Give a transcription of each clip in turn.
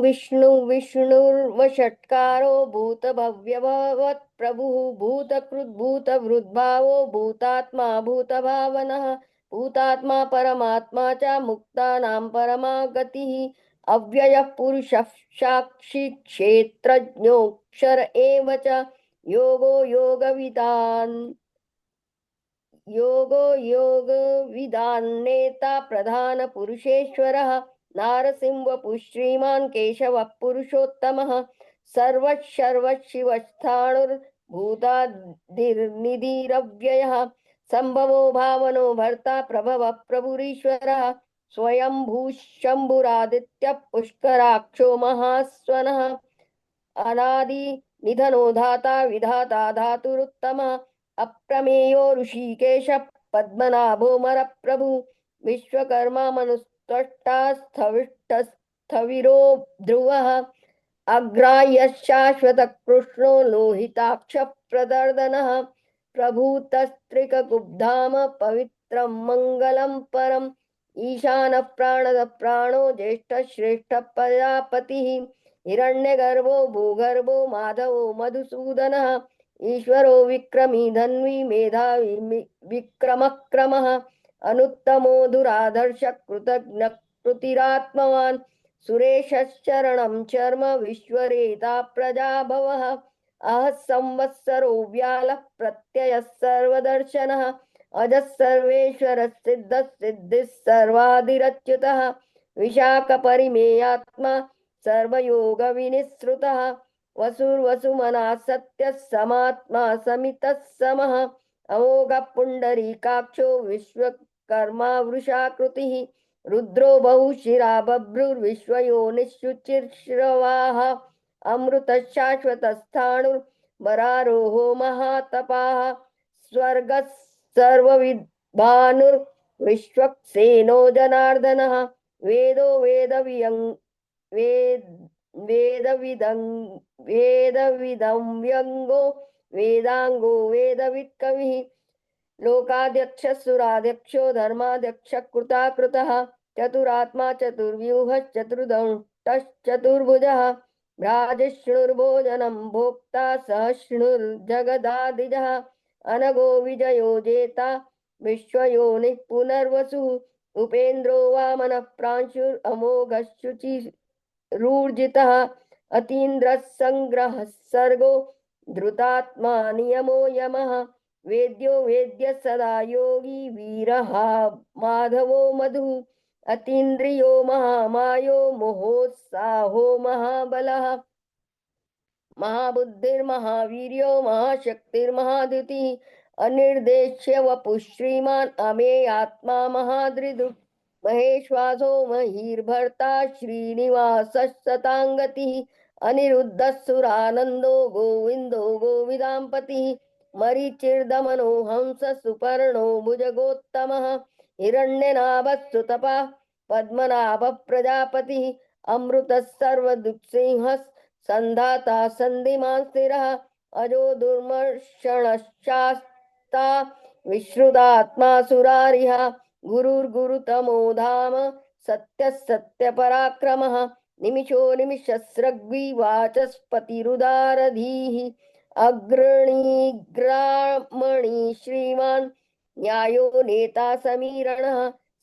विष्णु विष्णुर्वषट्कारो भूतभव्यभवत् प्रभुः भूतकृद्भूतभृद्भावो भूतात्मा भूतभावनः भूतात्मा परमात्मा च मुक्तानां परमा गतिः अव्ययः पुरुषः साक्षी क्षेत्रज्ञोऽक्षर एव च योगो योगविदान्नेता प्रधान पुरुषेश्वरः नारसिंहवपुः श्रीमान् केशवः पुरुषोत्तमः सर्वशिवश्चिवस्थाणुर्भूतादिर्निधिरव्ययः संभवो भावनो भर्ता प्रभवः प्रभुरीश्वरः स्वयंभू शंभुरादित्य पुष्कराक्षो महास्वनः अनादि निधनो धाता विधाता धातुरुत्तमः अप्रमेयो ऋषिकेश पद्मनाभोमर प्रभु विश्वकर्मा मनुस्त्वष्टा स्थविरो ध्रुवः अग्राह्य शाश्वत कृष्णो लोहिताक्ष प्रदर्दनः प्रभूतस्त्रिककुब्धाम पवित्रं मंगलं परम् ईशान प्राणद प्राणो ज्येष्ठ श्रेष्ठ प्रजापतिः हिरण्यगर्भो भूगर्भो माधवो मधुसूदनः ईश्वरो विक्रमी धन्वी मेधावी विक्रमक्रमः अनुत्तमो दुराधर्ष कृतज्ञ कृतिरात्मवान् सुरेशश्चरणं चर्म विश्वरेता प्रजाभवः अह संवत्सरो व्यालः प्रत्ययः सर्वदर्शनः अजः सर्वेश्वरः सिद्धः सिद्धिः सर्वादिरच्युतः विशाखपरिमेयात्मा सर्वयोग विनिसृतः वसुर्वसुमना सत्यः समात्मा समितः समः अमोघ पुंडरीकाक्षो विश्वकर्मा वृषाकृतिः रुद्रो बहुशिरा बभ्रुर्विश्वयोनिश्चुचिर्श्रवाः अमृत शाश्वत स्थाणुर्बरारोहो महातपाः स्वर्गः सर्वविद्भानुर्विश्वक्सेनो जनार्दनः वेदो वेद वेदविदं वेदविदं व्यङ्गो वेदांगो वेदवित्कविः लोकाध्यक्ष सुराध्यक्षो धर्माध्यक्ष कृताकृतः चतुरात्मा चतुर्व्यूह चतुर्दंष्टश्चतुर्भुजः भ्राजिष्णुर्भोजनं भोक्ता सहिष्णुर्जगदादिजः अनगो विजयो जेता विश्वयोनिः पुनर्वसुः उपेन्द्रो वामनः प्रांशुरमोघशुचिरूर्जितः अतीन्द्रः संग्रहः सर्गो धृतात्मा नियमो यमः वेद्यो वेद्य सदा योगी वीरः माधवो मधु अतीन्द्रियो महामायो मोहोत्साहो महाबलः महाबुद्धिर्महावीर्यो महाशक्तिर्महाद्युतिः अनिर्देश्य वपुः श्रीमान् अमेयात्मा महादृदुः महेश्वासो महीर्भर्ता श्रीनिवासः सताङ्गतिः अनिरुद्धः सुरानन्दो गोविन्दो गोविदाम्पतिः मरीचिर्दमनो हंस सुपर्णो भुजगोत्तमः हिरण्यनाभः सुतपः पद्मनाभः प्रजापतिः अमृतः सर्वदुःसिंहः संधाता संधिमान् स्थिरः अजो दुर्मर्षणशास्ता विश्रुतात्मा सुरारिः गुरुर्गुरुतमो धाम सत्यः सत्यपराक्रमः निमिषो निमिषस्रग्वी वाचस्पतिरुदारधीः अग्रणीग्रामणी श्रीमान् न्यायो नेता समीरणः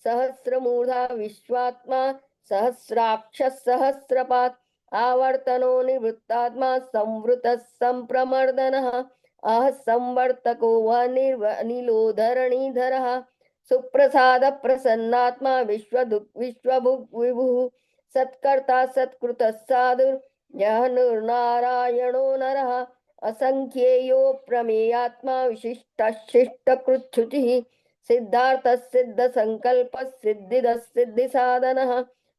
सहस्रमूर्धा विश्वात्मा सहस्राक्षः सहस्रपात् आवर्तनो निवृत्तात्मा संवृतः संप्रमर्दनः अह संवर्तको वनिलो धरणीधरः सुप्रसाद प्रसन्नात्मा विश्वभुक् विभुः सत्कर्ता सत्कृतः साधुर्जहनुर्नारायणो नरः असंख्येयो प्रमेयात्मा विशिष्टशिष्टकृच्छुचिः सिद्धार्थः सिद्धसंकल्पः सिद्धिदः सिद्धिसाधनः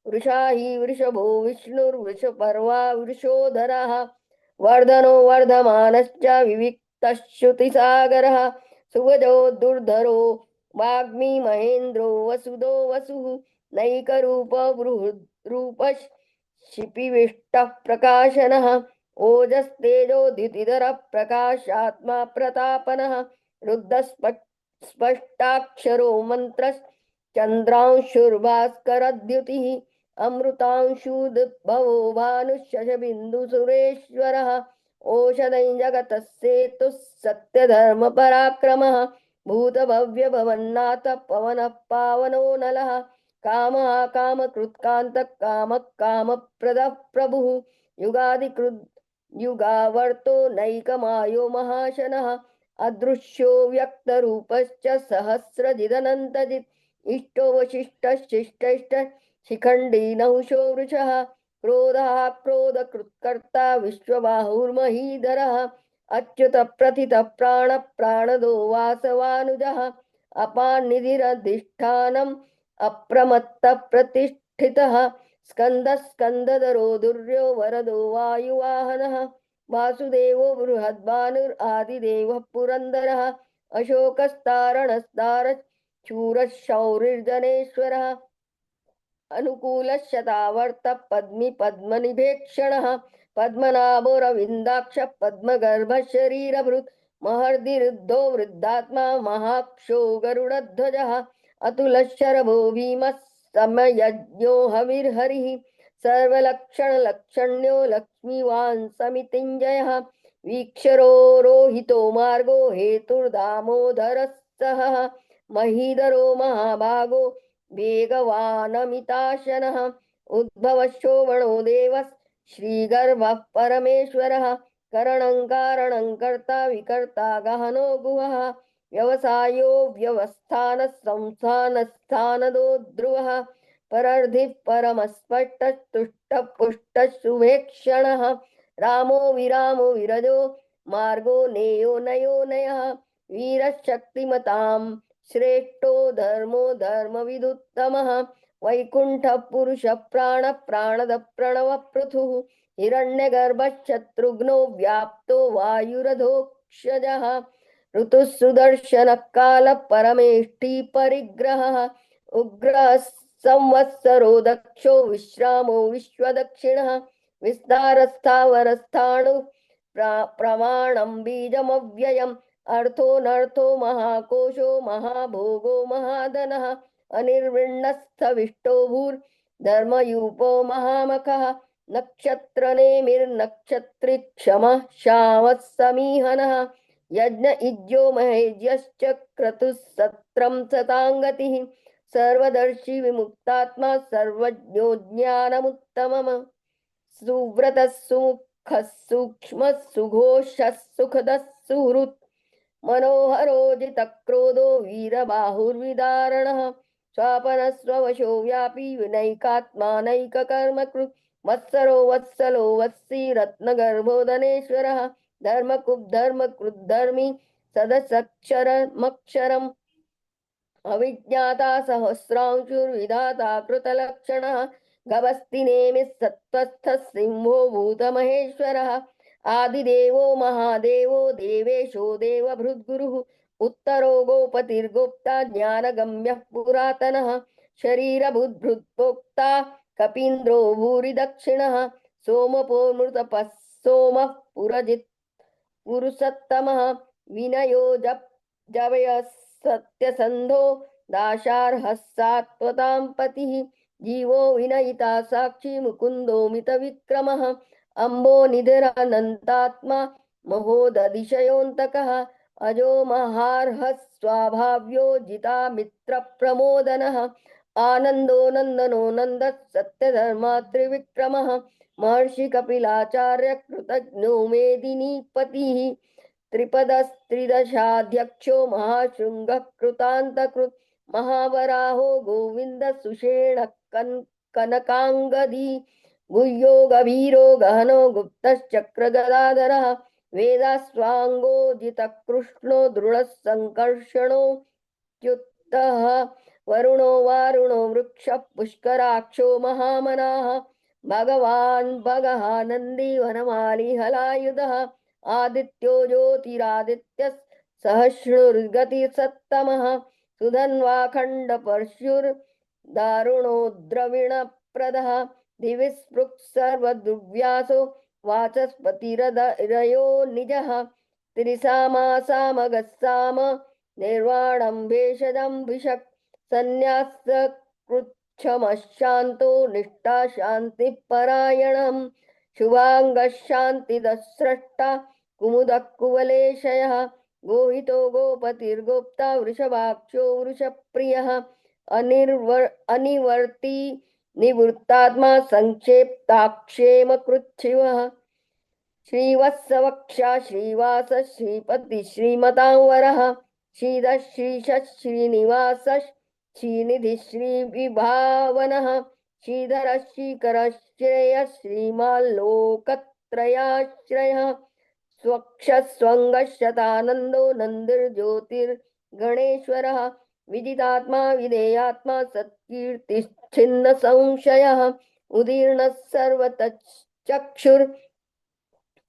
वृषा हि वृषभो विष्णुर्वृषपर्वा वृषोधरः वर्धनो वर्धमानश्च विविक्तश्रुतिसागरः सुभजो दुर्धरो वाग्मी महेन्द्रो वसुदो वसुः नैकरूप बृहद्रूपः क्षिपिविष्टः प्रकाशनः ओजस्तेजोद्युतिधरः प्रकाशात्मा प्रतापनः रुद्धः स्पष्टाक्षरो मन्त्रश्चन्द्रांशुर्भास्करद्युतिः अमृतांशुद्भवो भानुशशबिन्दुसुरेश्वरः ओषधं जगतस्येतुः सत्यधर्मपराक्रमः भूतभव्यभवन्नाथ पवनः पावनो नलः कामः कामकृत्कान्तः कामः कामप्रदः प्रभुः युगादिकृत् युगावर्तो नैकमायो महाशनः अदृश्यो व्यक्तरूपश्च सहस्रजिदनन्तजित् इष्टो वशिष्ठशिष्टैष्ट शिखण्डी नहुषो वृषः क्रोधः क्रोधकृत्कर्ता विश्वबाहुर्महीधरः अच्युत प्रथित प्राण प्राणदो वासवानुजः अपानिधिरधिष्ठानम् अप्रमत्त प्रतिष्ठितः स्कन्दः स्कन्दधरो दुर्यो वरदो वायुवाहनः वासुदेवो बृहद्भानुरादिदेवः पुरन्दरः अशोकस्तारणस्तारशूरः शौरिर्जनेश्वरः अनुकूलशतावर्त पद्मी पद्मनिभेक्षणः पद्मनाभो रविन्दाक्ष पद्मगर्भ शरीरभृत् महर्दिरुद्धो वृद्धात्मा महाक्षो गरुडध्वजः अतुलशरभो भीमः समयज्ञो हविर्हरिः सर्वलक्षणलक्षण्यो लक्ष्मीवान् समितिञ्जयः वीक्षरो रोहितो मार्गो हेतुर्दामोदरः सहः महीधरो महाभागो वेगवानमिताशनः उद्भवः शोभनो देवः श्रीगर्भः परमेश्वरः करणं कारणं कर्ता विकर्ता गहनो गुहः व्यवसायो व्यवस्थानः संस्थानस्थानदो ध्रुवः परर्धिः परमस्पष्टः पुष्टः शुभेक्षणः रामो विरामो विरजो मार्गो नेयो नयो नयः वीरशक्तिमतां श्रेष्ठो धर्मो धर्मविदुत्तमः वैकुण्ठ पुरुष प्राण प्राणद प्रणव पृथुः हिरण्यगर्भशत्रुघ्नो व्याप्तो वायुरधोक्षजः ऋतुः सुदर्शन काल परमेष्टि परिग्रहः उग्रः संवत्सरो दक्षो विश्रामो विश्वदक्षिणः विस्तारस्थावरस्थाणु प्रमाणं बीजमव्ययम् अर्थोऽनर्थो महाकोशो महाभोगो महाधनः अनिर्विण्णस्थविष्टो भूर्धर्मयूपो महामखः नक्षत्रनेमिर्नक्षत्रिक्षमः श्यामः समीहनः यज्ञ इज्यो महेज्यश्च क्रतुः सत्रं सताङ्गतिः सर्वदर्शी विमुक्तात्मा सर्वज्ञो ज्ञानमुत्तमम् सुव्रतः सुमुखः सूक्ष्मः सुघोषः सुखदः सुहृत् मनोहरोजितक्रोधो वीरबाहुर्विदारणः स्वापनस्ववशो व्यापी विनैकात्मानैककर्मकृत् वत्सरो वत्सलो वत्सी रत्नगर्भोदनेश्वरः धर्मकृद्धर्मी सदसक्षरमक्षरम् अविज्ञाता सहस्रांशुर्विधाता कृतलक्षणः गभस्तिनेमिः सत्त्वस्थः सिंहो भूतमहेश्वरः आदिदेवो महादेवो देवेशो देवभृद्गुरुः उत्तरो गोपतिर्गोप्ता ज्ञानगम्यः पुरातनः शरीरभूद्भृत्प्रोक्ता कपीन्द्रो भूरि दक्षिणः सोमपोमृतपः सोमः पुरजित् पुरुषोत्तमः विनयो जवयः सत्यसन्धो दाशार्हः सात्वतां पतिः जीवो विनयिता साक्षी मुकुन्दो मितविक्रमः अम्बो निधिरनन्तात्मा महोदधिशयोऽन्तकः अजो महार्हः स्वाभाव्यो जिता मित्रप्रमोदनः आनन्दो नन्दनो नन्दः सत्यधर्मात्रिविक्रमः महर्षि कपिलाचार्य कृतज्ञो मेदिनीपतिः त्रिपदस्त्रिदशाध्यक्षो महाशृङ्गः कृतान्तकृत् महावराहो गोविन्द सुषेण कनकाङ्गदी गुह्यो गभीरो गहनो गुप्तश्चक्रगदाधरः वेदास्वाङ्गोजितकृष्णो दृढः सङ्कर्षणोऽच्युतः वरुणो वारुणो वृक्षः पुष्कराक्षो महामनाः भगवान् भगः नन्दी वनमाली हलायुधः आदित्यो ज्योतिरादित्यः सहस्रुर्गतिसत्तमः सुधन्वाखण्डपरशुर्दारुणो द्रविणप्रदः दिविस्पृक् सर्वदुर्व्यासो वाचस्पतिरयो निजः त्रिसामासामगस्साम निर्वाणं भेषजं भिषक् सन्न्यासकृत् क्षमशान्तो निष्ठा शान्तिपरायणः शुभाङ्गः शान्तिदस्रष्टा कुमुदः कुवलेशयः गोहितो गोपतिर्गोप्ता वृषभाक्षो वृषप्रियः अनिवर्ती निवृत्तात्मा संक्षेप्ताक्षेमकृच्छिवः श्रीवत्सवक्षा श्रीवास श्रीपति श्रीमतांवरः श्रीधः श्रीशः श्रीनिवासः श्रीनिधि श्रीविभावनः श्रीधरः श्रीकरः श्रेयः श्रीमाल्लोकत्रयाश्रयः स्वक्षस्वङ्गः शतानन्दो नन्दिर्ज्योतिर्गणेश्वरः विदितात्मा विधेयात्मा सत्कीर्तिश्छिन्न संशयः उदीर्णः सर्वतश्चक्षुर्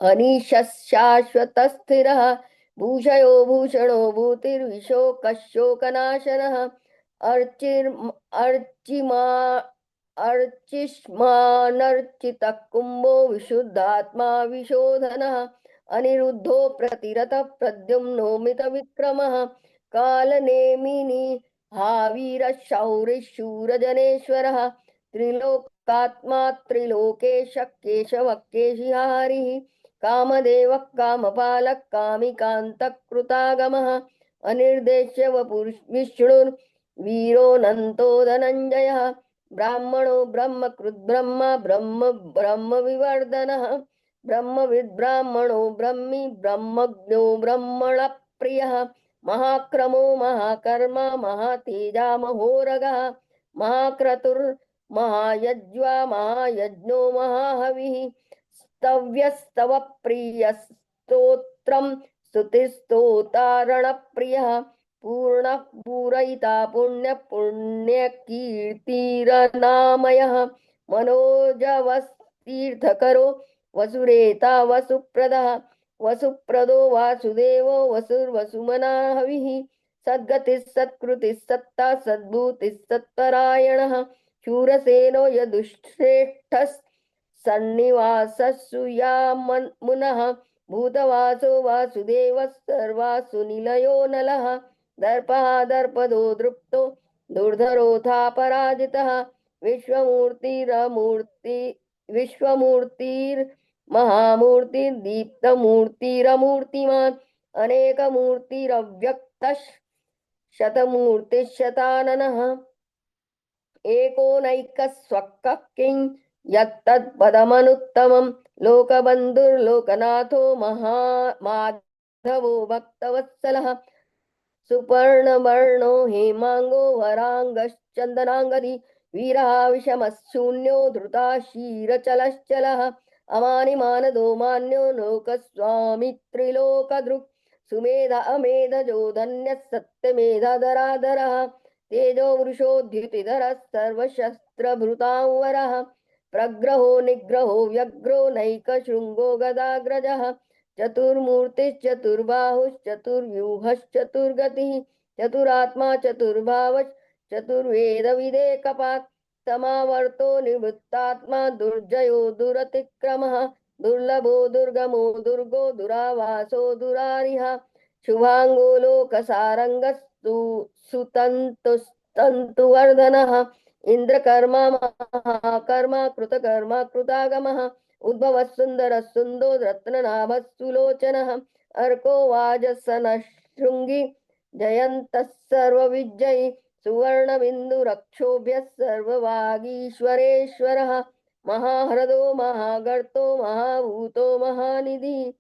अनीशः शाश्वतस्थिरः भूषयो भूषणो भूतिर्विशोकशोकनाशनः अर्चिमा अर्चिष्मानर्चितः कुम्भो विशुद्धात्मा विशोधनः अनिरुद्धो प्रतिरतः प्रद्युम्नो मितविक्रमः कालनेमिनी हावीरः शौरिः शूरजनेश्वरः त्रिलोकात्मा त्रिलोकेशः केशवः केशिहारिः कामदेवः कामपालः कामिकान्तकृतागमः अनिर्देश्य वपुर्विष्णुर्वीरोऽनन्तो धनञ्जयः ब्राह्मणो ब्रह्मकृद्ब्रह्म ब्रह्म ब्रह्मविवर्धनः ब्रह्मविद्ब्राह्मणो ब्रह्मी ब्रह्मज्ञो ब्रह्मणप्रियः महाक्रमो महाकर्मा महातेजा महोरगः महाक्रतुर्महायज्वा महायज्ञो महाहविः स्तव्यस्तव प्रियस्तोत्रं स्तुतिस्तोतारणप्रियः पूर्णः पूरयिता पुण्यपुण्यकीर्तिरनामयः मनोजवस्तीर्थकरो वसुरेता वसुप्रदः वसुप्रदो वासुदेवो वसुर्वसुमनाहविः सद्गतिः सत्कृतिः सत्ता सद्भूतिः सत्परायणः शूरसेनो यदुश्रेष्ठः सन्निवासः सुयामुनः भूतवासो वासुदेवः सर्वासु निलयो नलः दर्पः दर्पदो दृप्तो दुर्धरोऽथापराजितः विश्वमूर्तिर्महामूर्तिर्दीप्तमूर्तिरमूर्तिमान् अनेकमूर्तिरव्यक्तः शतमूर्तिः एकोनैकः स्वक्कः किं यत्तत्पदमनुत्तमं लोकबन्धुर्लोकनाथो माधवो भक्तवत्सलः सुपर्णवर्णो हेमांगो वरांगश्चन्दनांगदी वीरः विषमशून्यो धृता क्षीरचलश्चलः अमानिमानदो मान्यो लोकस्वामी त्रिलोकदृक् सुमेध अमेधजो धन्यः सत्यमेधधराधरः तेजो वृषोद्युतिधरः सर्वशस्त्रभृतांवरः प्रग्रहो निग्रहो व्यग्रो नैकशृङ्गो गदाग्रजः चतुर्मूर्तिश्चतुर्बाहुश्चतुर्व्यूहश्चतुर्गतिः चतुरात्मा चतुर्वेदविदेकपात् समावर्तो निवृत्तात्मा दुर्जयो दुरतिक्रमः दुर्लभो दुर्गमो दुर्गो दुरावासो दुरारिः शुभांगो लोकसारंगस्तु सुतन्तुवर्धनः इंद्रकर्मा महाकर्मा कृतकर्मा कृतागमः उद्भवः सुन्दरः सुन्दो रत्ननाभः सुलोचनः अर्को वाजसनः शृङ्गी जयन्तः सर्वविजयी सुवर्णबिन्दुरक्षोभ्यः सर्ववागीश्वरेश्वरः महाह्रदो महागर्तो महाभूतो महानिधिः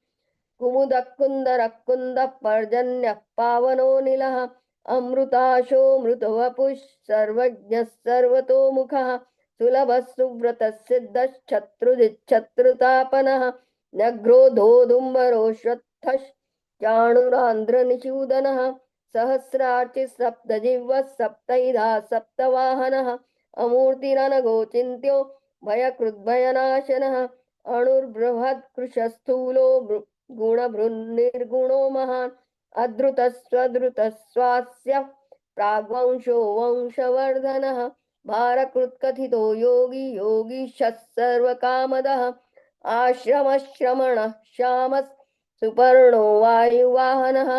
कुमुदः कुन्दरः कुन्दः पर्जन्यः पावनो निलः अमृताशो मृतवपुः सर्वज्ञः सर्वतोमुखः सुलभः सुव्रतः सिद्धश्चत्रुजिच्छत्रुतापनः नग्रोधोदुम्बरोश्वत्थः चाणुरान्ध्रनिषूदनः सहस्रार्चिः सप्तजिह्वः सप्तैधा सप्तवाहनः अमूर्तिरनगोचिन्त्यो भयकृद्भयनाशनः अणुर्बृहत्कृशस्थूलो गुणभृन्निर्गुणो महान् अधृतस्वधृतस्वास्य प्राग्वंशो वंशवर्धनः भारकृत्कथितो योगी योगीशः सर्वकामदः आश्रमश्रमणः श्यामः सुपर्णो वायुवाहनः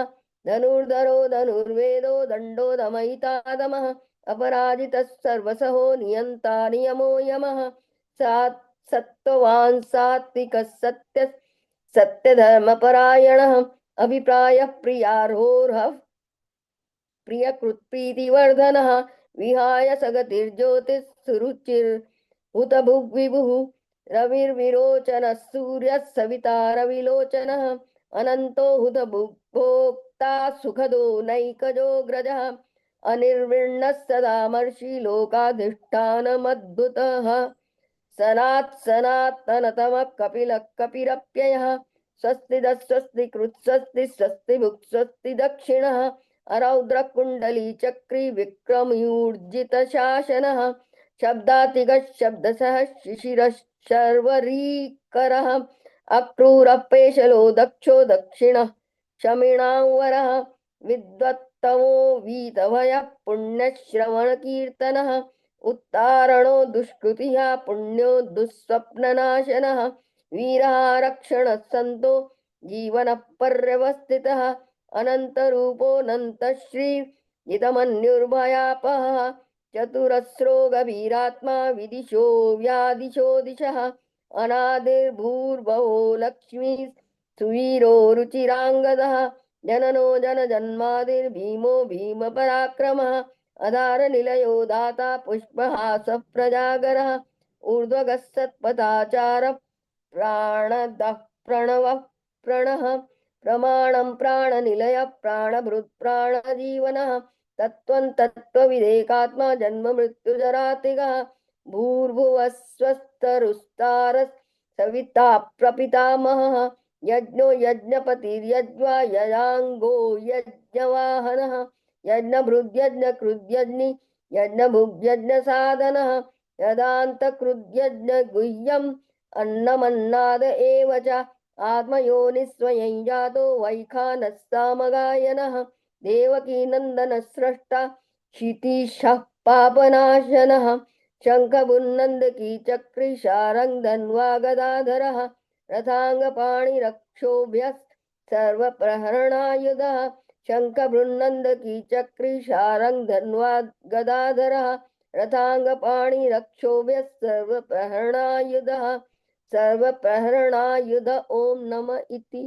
धनुर्धरो धनुर्वेदो दण्डो दमयितादमः अपराजितः सर्वसहो नियन्ता नियमो यमः सात् सत्त्ववान् सात्विकः सत्यधर्मपरायणः अभिप्रायः प्रियार्होर्हः प्रियकृत्प्रीतिवर्धनः विहाय सगतिर्ज्योतिः सुरुचिर्हुत भुग्विभुः रविर्विरोचनः सूर्यः सविता रविलोचनः अनन्तो हुत भुग्भोक्ता सुखदो नैकजोऽग्रजः अनिर्विण्णः सदामर्षि लोकाधिष्ठानमद्भुतः सनातनतमः कपिलः कपिरप्ययः स्वस्तिदः स्वस्तिकृत् स्वस्ति स्वस्तिभुक् स्वस्ति दक्षिणः अरौद्रकुण्डली चक्री विक्रमयूर्जित शासनः शब्दातिगः शब्दसः शिशिरः शर्वरीकरः अक्रूरपेशलो दक्षो दक्षिणः शमिणावरः विद्वत्तमो वीतभयः पुण्यश्रवणकीर्तनः उत्तारणो दुष्कृतिः पुण्यो दुःस्वप्ननाशनः वीरः रक्षणः सन्तो जीवनः पर्यवस्थितः अनन्तरूपोऽनन्तश्रीजितमन्युर्भयापहः चतुरस्रो गभीरात्मा विदिशो व्यादिशो दिशः अनादिर्भूर्भवो लक्ष्मी सुवीरो रुचिराङ्गदः जननो जनजन्मादिर्भीमो भीमपराक्रमः अधारनिलयो दाता पुष्पहासः प्रजागरः ऊर्ध्वगः सत्पथाचार प्राणदः प्रणवः प्रणः प्रमाणं प्राणनिलय प्राणभृत् प्राणजीवनः तत्त्वं तत्त्वविदेकात्मा जन्म मृत्युजरातिगः भूर्भुवः स्वस्तरुस्तारः सविता प्रपितामहः यज्ञो यज्ञपतिर्यज्वा यजाङ्गो यज्ञवाहनः यज्ञभृद्यज्ञकृद्यज्ञि यज्ञभुग्यज्ञसाधनः यदान्तकृद्यज्ञ गुह्यम् अन्नमन्नाद एव च आत्मयोनिस्वयं जातो वैखानः सामगायनः देवकी नन्दनः स्रष्टा क्षितीशः पापनाशनः शङ्खभुन्नन्दकी चक्री शारङ्गधन्वा गदाधरः रथाङ्गपाणिरक्षोभ्यः सर्वप्रहरणायुधः शङ्खभृन्नन्दकी चक्री शारङ्गधन्वा गदाधरः रथाङ्गपाणिरक्षोभ्यः सर्वप्रहरणायुधः सर्वप्रहरणायुध ओम नम इति।